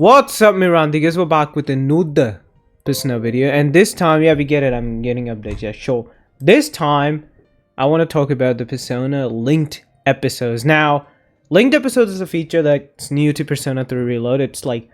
What's up, Raandigars? We're back with another Persona video, and this time, yeah, we get it. I'm getting updates. Yeah, sure. This time, I want to talk about the Persona linked episodes. Now, linked episodes is a feature that's new to Persona 3 Reload. It's like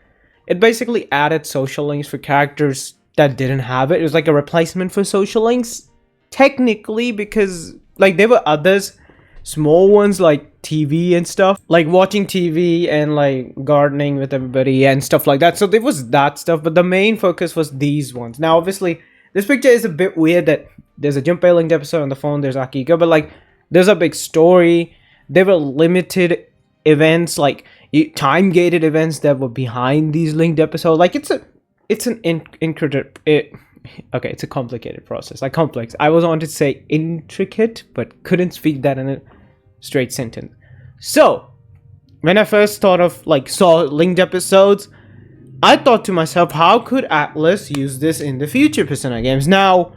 it basically added social links for characters that didn't have it. It was like a replacement for social links, technically, because like there were others. Small ones like TV and stuff, like watching TV and like gardening with everybody and stuff like that. So there was that stuff, but the main focus was these ones. Now, obviously, this picture is a bit weird that there's a Junpei linked episode on the phone, there's Akiko, but like there's a big story. There were limited events, like time-gated events that were behind these linked episodes. Like it's a complicated process. Like complex. I was on to say intricate, but couldn't speak that in a straight sentence. So when I first thought of saw linked episodes, I thought to myself, how could Atlus use this in the future Persona games? Now,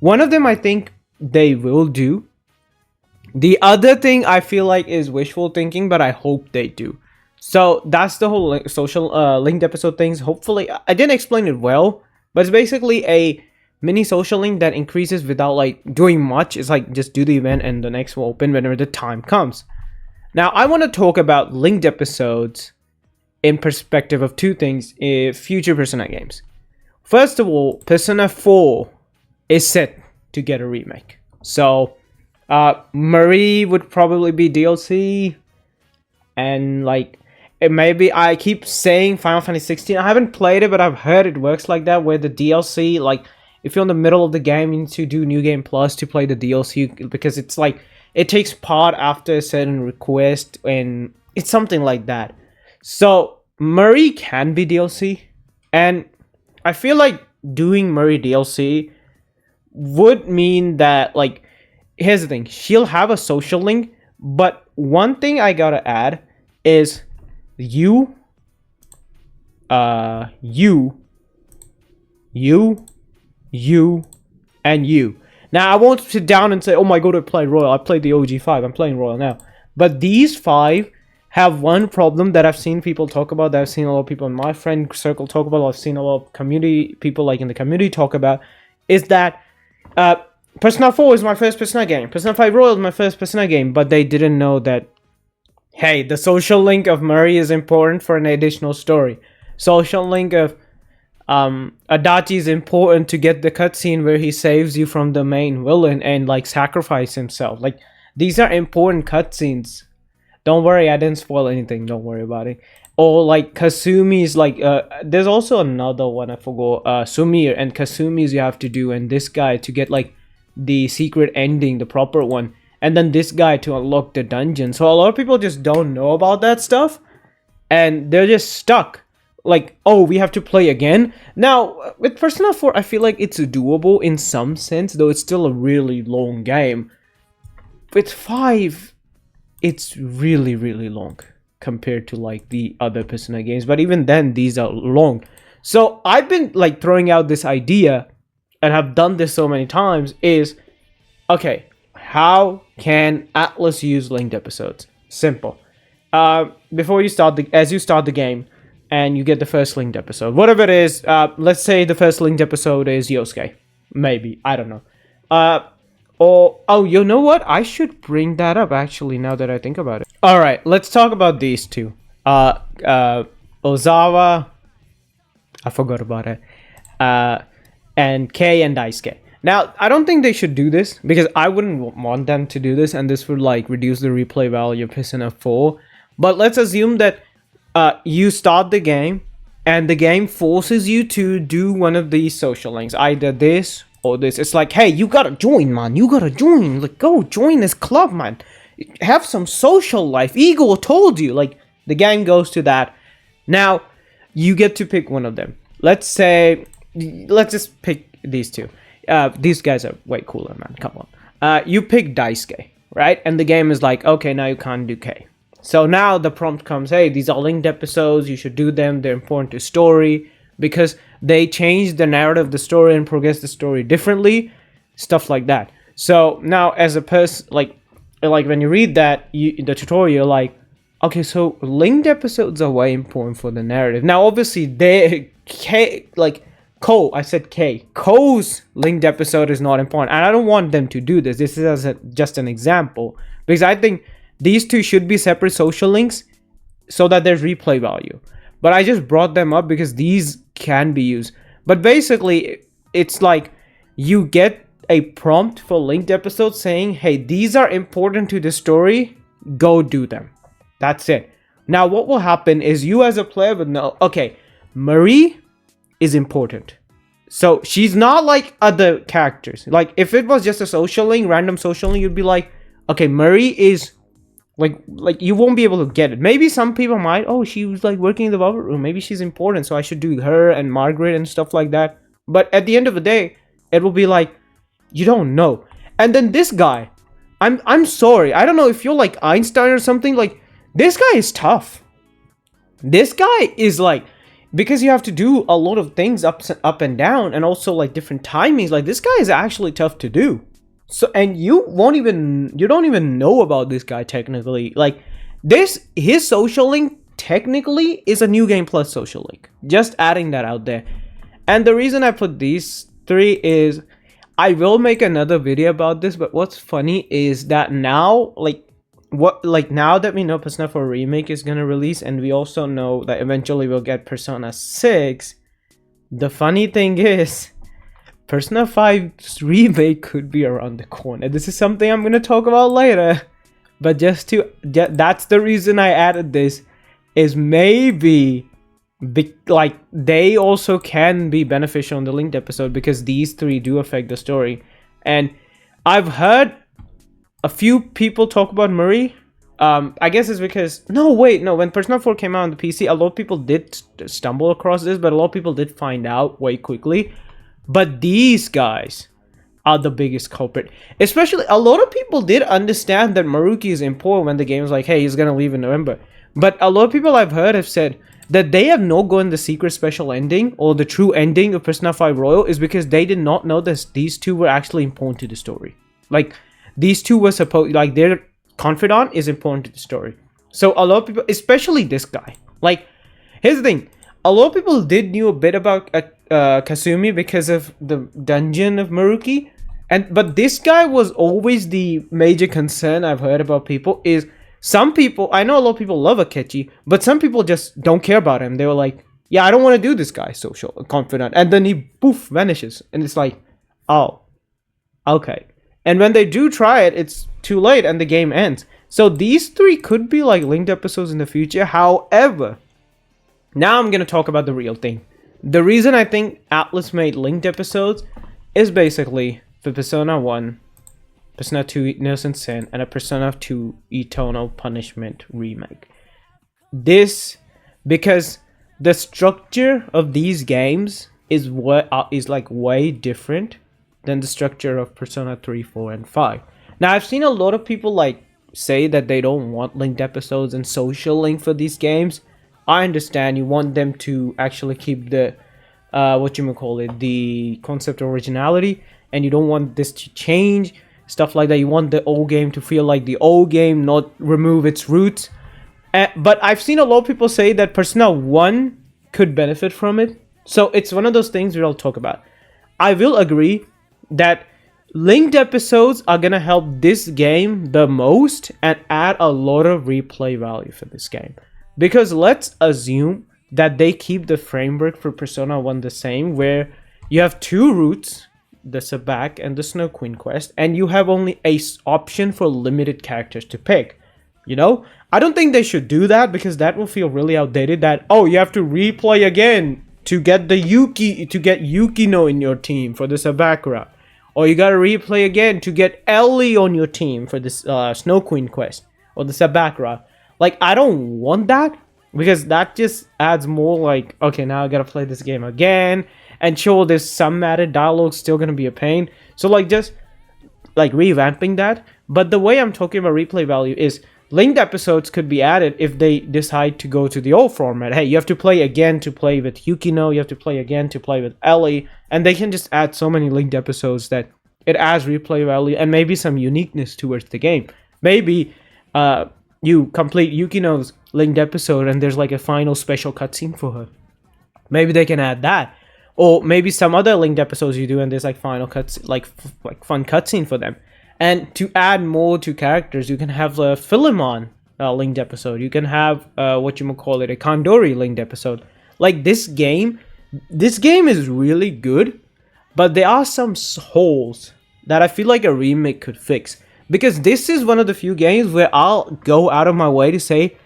one of them I think they will do. The other thing I feel like is wishful thinking, but I hope they do. So that's the whole social linked episode things. Hopefully, I didn't explain it well, but it's basically a mini social link that increases without like doing much. It's like just do the event and the next will open whenever the time comes. Now, I want to talk about linked episodes in perspective of two things in future Persona games. First of all, Persona 4 is set to get a remake. So, Marie would probably be DLC, and like maybe I keep saying Final Fantasy 16. I haven't played it, but I've heard it works like that, where the DLC, like if you're in the middle of the game, you need to do New Game Plus to play the DLC, because it's like it takes part after a certain request, and it's something like that. So Marie can be DLC, and I feel like doing Marie DLC would mean that, like, here's the thing, she'll have a social link, but one thing I gotta add is you, and you. Now, I won't sit down and say, oh my god, I played Royal. I played the OG5. I'm playing Royal now. But these 5 have one problem that I've seen people talk about, that I've seen a lot of people in my friend circle talk about, I've seen a lot of community people like in the community talk about, is that Persona 4 is my first Persona game. Persona 5 Royal is my first Persona game, but they didn't know that, hey, the social link of Murray is important for an additional story. Social link of Adachi is important to get the cutscene where he saves you from the main villain and like sacrifice himself. Like, these are important cutscenes. Don't worry, I didn't spoil anything. Don't worry about it. Or like Kasumi's, like there's also another one I forgot. Sumir and Kasumi's you have to do, and this guy to get like the secret ending, the proper one, and then this guy to unlock the dungeon. So a lot of people just don't know about that stuff, and they're just stuck. Like, oh, we have to play again. Now, with Persona 4, I feel like it's doable in some sense, though it's still a really long game. With 5, it's really, really long compared to, like, the other Persona games. But even then, these are long. So, I've been, like, throwing out this idea, and have done this so many times, is, okay, how can Atlus use linked episodes? Simple. Before you start as you start the game, and you get the first linked episode, whatever it is, let's say the first linked episode is Yosuke. Maybe, I don't know. Oh, you know what? I should bring that up, actually, now that I think about it. Alright, let's talk about these two. Ozawa, I forgot about it. And Kei and Daisuke. Now, I don't think they should do this, because I wouldn't want them to do this, and this would, like, reduce the replay value of Persona 4. But let's assume that you start the game, and the game forces you to do one of these social links, either this or this. It's like, hey, you gotta join, man. You gotta join. Like, go join this club, man. Have some social life. Ego told you. Like, the game goes to that. Now, you get to pick one of them. Let's say, let's just pick these two. These guys are way cooler, man. Come on. You pick Daisuke, right? And the game is like, okay, now you can't do K. So now the prompt comes, hey, these are linked episodes, you should do them, they're important to story, because they change the narrative of the story and progress the story differently, stuff like that. So now as a person, like when you read that, the tutorial, like, Okay, so linked episodes are way important for the narrative. Now, obviously, I said K. Ko's linked episode is not important, and I don't want them to do this. This is just an example, because I think these two should be separate social links so that there's replay value. But I just brought them up because these can be used. But basically, it's like you get a prompt for linked episodes saying, hey, these are important to the story, go do them. That's it. Now, what will happen is you as a player would know, okay, Marie is important. So she's not like other characters. Like if it was just a social link, random social link, you'd be like, okay, Marie is like you won't be able to get it. Maybe some people might, oh, she was like working in the velvet room. Maybe she's important, so I should do her and Margaret and stuff like that. But at the end of the day, it will be like, you don't know. And then this guy, I'm sorry, I don't know if you're like Einstein or something, like this guy is tough. This guy is like, because you have to do a lot of things up and down, and also like different timings, like this guy is actually tough to do. So, and you don't even know about this guy technically. Like his social link technically is a new game plus social link. Just adding that out there. And the reason I put these three is I will make another video about this, but what's funny is that now, now that we know Persona 4 Remake is gonna release, and we also know that eventually we'll get Persona 6, the funny thing is Persona 5's remake could be around the corner. This is something I'm gonna talk about later, but that's the reason I added this, is maybe they also can be beneficial in the linked episode, because these three do affect the story. And I've heard a few people talk about Marie. I guess it's because when Persona 4 came out on the PC, a lot of people did stumble across this, but a lot of people did find out way quickly. But these guys are the biggest culprit. Especially, a lot of people did understand that Maruki is important when the game was like, hey, he's gonna leave in November. But a lot of people I've heard have said that they have not gotten the secret special ending or the true ending of Persona 5 Royal is because they did not know that these two were actually important to the story. Like, these two were supposed, like, their confidant is important to the story. So a lot of people, especially this guy, like, here's the thing, a lot of people did knew a bit about Kasumi because of the dungeon of Maruki, but this guy was always the major concern I've heard about people. Is some people, I know a lot of people love Akechi, but some people just don't care about him. They were like, yeah, I don't want to do this guy social confidant, and then he poof vanishes, and it's like, oh, okay. And when they do try it, it's too late and the game ends. So these three could be like linked episodes in the future. However, now I'm going to talk about the real thing. The reason I think Atlus made linked episodes is basically for Persona 1, Persona 2 Innocent Sin, and a Persona 2 Eternal Punishment remake. This, because the structure of these games is like way different than the structure of Persona 3, 4, and 5. Now, I've seen a lot of people like say that they don't want linked episodes and social link for these games. I understand you want them to actually keep the the concept of originality, and you don't want this to change, stuff like that. You want the old game to feel like the old game, not remove its roots. But I've seen a lot of people say that Persona 1 could benefit from it. So it's one of those things we'll talk about. I will agree that linked episodes are gonna help this game the most and add a lot of replay value for this game. Because let's assume that they keep the framework for Persona 1 the same, where you have two routes, the Sabak and the Snow Queen quest, and you have only a option for limited characters to pick. You know, I don't think they should do that, because that will feel really outdated, that, oh, you have to replay again to get the Yukino in your team for the Sabakura. Or you gotta replay again to get Ellie on your team for this Snow Queen quest, or the Sabakura. Like, I don't want that, because that just adds more like, okay, now I gotta play this game again. And sure, there's some added dialogue still gonna be a pain. So like, just like revamping that. But the way I'm talking about replay value is linked episodes could be added if they decide to go to the old format. Hey, you have to play again to play with Yukino, you have to play again to play with Ellie, and they can just add so many linked episodes that it adds replay value and maybe some uniqueness towards the game. Maybe you complete Yukino's linked episode and there's like a final special cutscene for her. Maybe they can add that. Or maybe some other linked episodes you do and there's like final cuts, like fun cutscene for them. And to add more to characters, you can have a Philemon linked episode. You can have a Kandori linked episode. Like this game is really good, but there are some holes that I feel like a remake could fix. Because this is one of the few games where I'll go out of my way to say,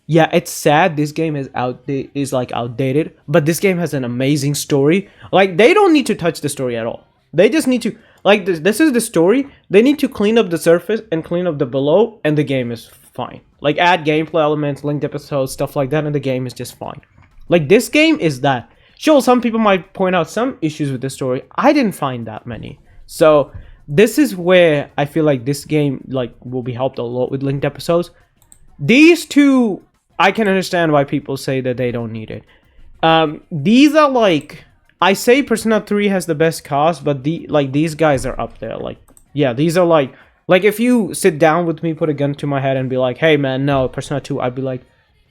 yeah, it's sad this game is outdated, but this game has an amazing story. Like, they don't need to touch the story at all. They just need to, like, this is the story. They need to clean up the surface and clean up the below, and the game is fine. Like, add gameplay elements, linked episodes, stuff like that, and the game is just fine. Like, this game is that. Sure, some people might point out some issues with the story. I didn't find that many. So this is where I feel like this game like will be helped a lot with linked episodes. These two, I can understand why people say that they don't need it. These are like, I say Persona 3 has the best cast, but these guys are up there. Like, yeah, these are like if you sit down with me, put a gun to my head and be like, hey man, no, Persona 2, I'd be like,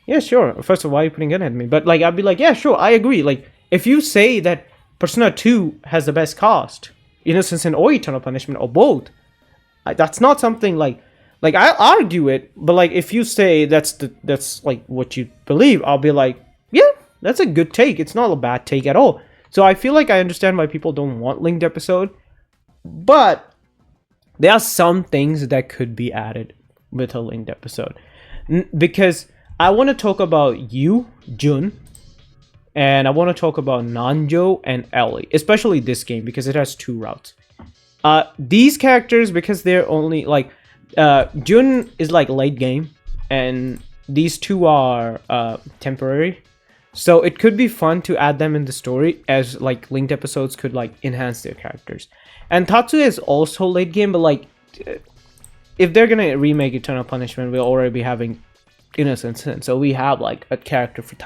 yeah, sure. First of all, why are you putting a gun at me? But like, I'd be like, yeah, sure, I agree. Like, if you say that Persona 2 has the best cast, Innocence and or Eternal Punishment or both, that's not something like I'll argue it, but like if you say that's like what you believe, I'll be like, yeah, that's a good take. It's not a bad take at all. So I feel like I understand why people don't want linked episode, but there are some things that could be added with a linked episode. Because I want to talk about Jun, and I want to talk about Nanjo and Ellie, especially this game because it has two routes. These characters, because they're only like Jun is like late game, and these two are temporary. So it could be fun to add them in the story as like linked episodes could like enhance their characters. And Tatsuya is also late game, but like if they're gonna remake Eternal Punishment, we'll already be having Innocence, and so we have like a character for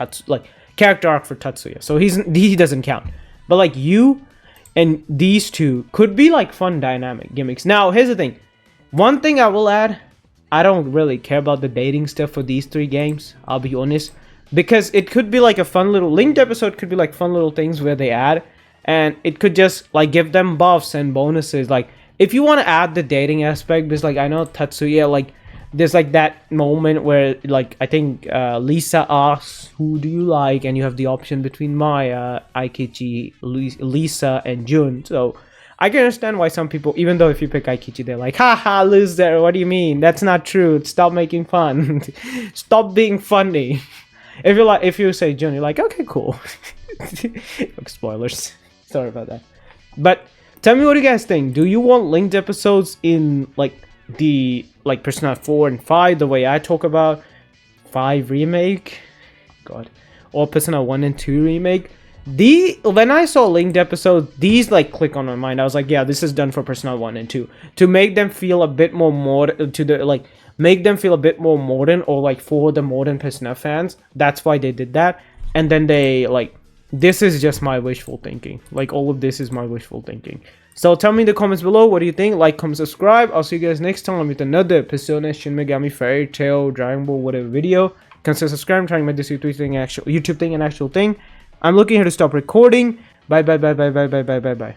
character arc for Tatsuya, so he doesn't count. But like you and these two could be like fun dynamic gimmicks. Now here's the thing, one thing I will add, I don't really care about the dating stuff for these three games, I'll be honest, because it could be like a fun little linked episode, could be like fun little things where they add, and it could just like give them buffs and bonuses. Like if you want to add the dating aspect, because like I know Tatsuya, like there's like that moment where like I think Lisa asks, who do you like, and you have the option between Maya, Aikichi, Lisa, and Jun. So I can understand why some people, even though if you pick Aikichi, they're like, haha, loser, what do you mean? That's not true. Stop making fun. Stop being funny. If you say Jun, you're like, okay, cool. Spoilers. Sorry about that. But tell me what you guys think. Do you want linked episodes in like the Persona 4 and 5, the way I talk about 5 remake, god, or Persona 1 and 2 remake? When I saw linked episodes, these like click on my mind. I was like, yeah, this is done for Persona 1 and 2 to make them feel a bit more modern, make them feel a bit more modern, or like for the modern Persona fans. That's why they did that. And then they like, this is just my wishful thinking. Like all of this is my wishful thinking. So tell me in the comments below, what do you think? Like, comment, subscribe. I'll see you guys next time with another Persona, Shin Megami, Fairy Tail, Dragon Ball, whatever video. Consider subscribing, trying to make this YouTube thing an actual thing. I'm looking here to stop recording. Bye, bye, bye, bye, bye, bye, bye, bye, bye.